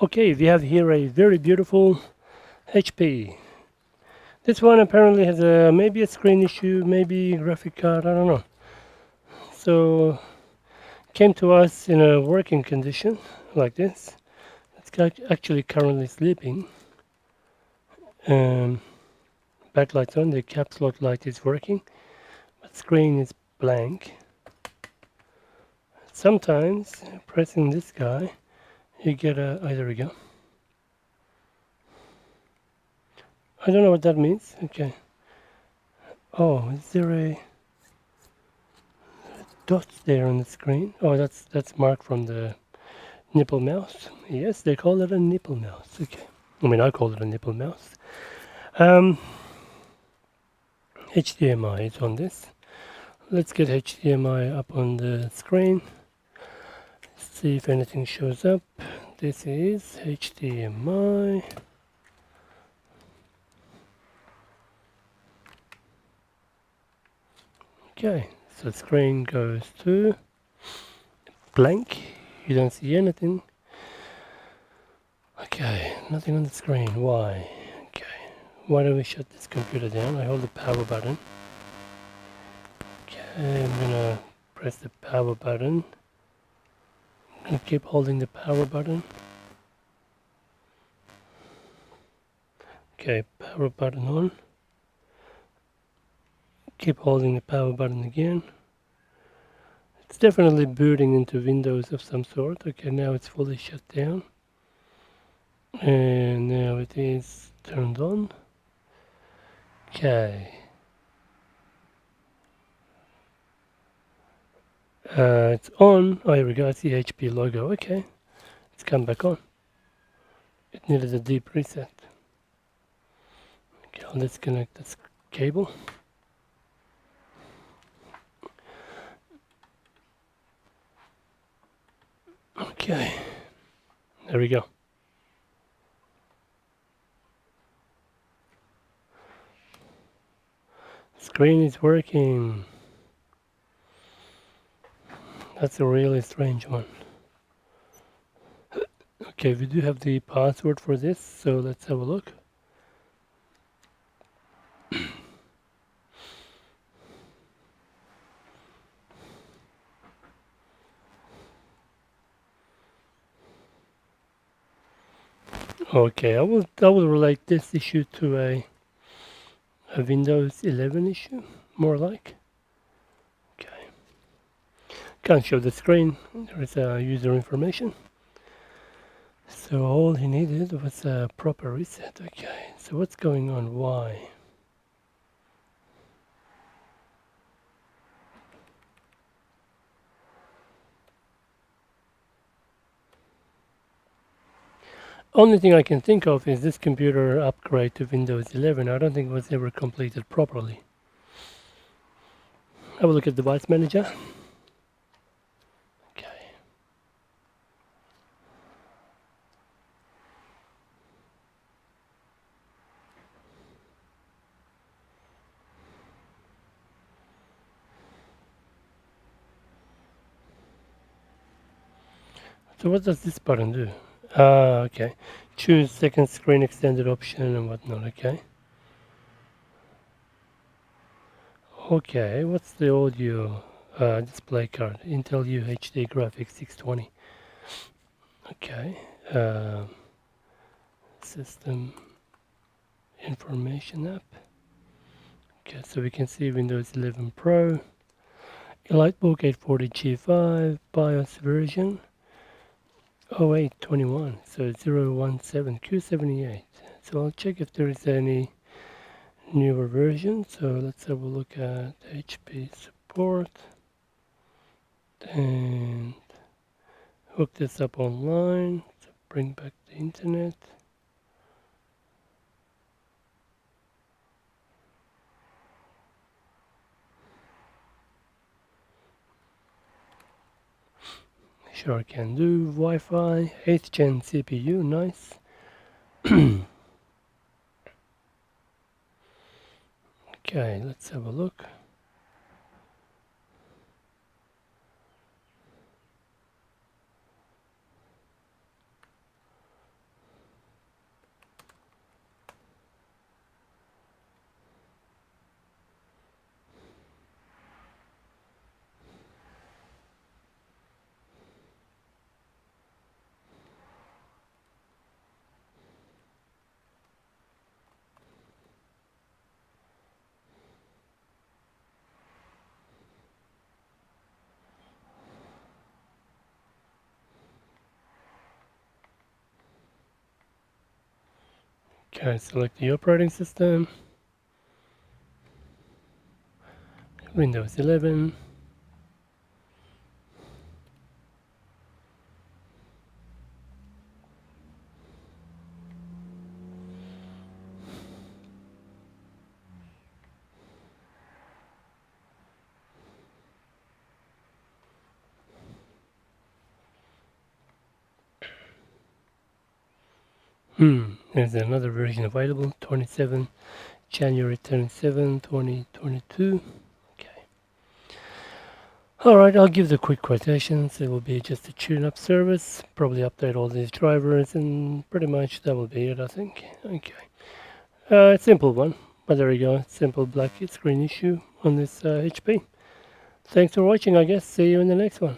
Okay, we have here a very beautiful HP. This one apparently has maybe a screen issue, maybe graphic card, I don't know. So came to us in a working condition like this. It's actually currently sleeping. Um, Backlight's on, the caps lock light is working, but screen is blank. Sometimes pressing this guy, you get a. Oh, there we go. I don't know what that means. Okay. Oh, is there a dot there on the screen? Oh, that's marked from the nipple mouse. Yes, they call it a nipple mouse. Okay. I mean, I call it a nipple mouse. HDMI is on this. Let's get HDMI up on the screen. See if anything shows up. This is HDMI. Okay, so screen goes to blank. You don't see anything. Okay, nothing on the screen. Why? Okay, why don't we shut this computer down? I hold the power button. Okay, I'm gonna press the power button. I'm gonna keep holding the power button. Okay, power button on. Keep holding the power button again. It's definitely booting into Windows of some sort. Okay, now it's fully shut down. And now it is turned on. Okay. It's on. Oh, here we go. It's the HP logo. Okay. It's come back on. It needed a deep reset. Okay, let's connect this cable. Okay. There we go. Screen is working. That's a really strange one. Okay, we do have the password for this, so let's have a look. Okay, I will relate this issue to a Windows 11 issue, more like. Okay, can't show the screen. There is user information. So all he needed was a proper reset. Okay, so what's going on? Why? Only thing I can think of is this computer upgrade to Windows 11. I don't think it was ever completed properly. Have a look at Device Manager. Okay. So what does this button do? Okay. Choose second screen extended option and whatnot. Okay. Okay. What's the audio display card? Intel UHD graphics 620. Okay. System information app. Okay, so we can see Windows 11 Pro, EliteBook 840G5, BIOS version 0821, so 017Q78. So I'll check if there is any newer version. So let's have a look at HP support and hook this up online. So bring back the internet. SureCanDo Wi-Fi 8th gen CPU, nice. Okay, let's have a look. Okay, select the operating system, Windows 11. There's another version available, 27 January 27, 2022. Okay. Alright, I'll give the quick quotations. It will be just a tune-up service, probably update all these drivers, and pretty much that will be it, I think. Okay. Simple one, but there we go. Simple black screen issue on this HP. Thanks for watching, I guess. See you in the next one.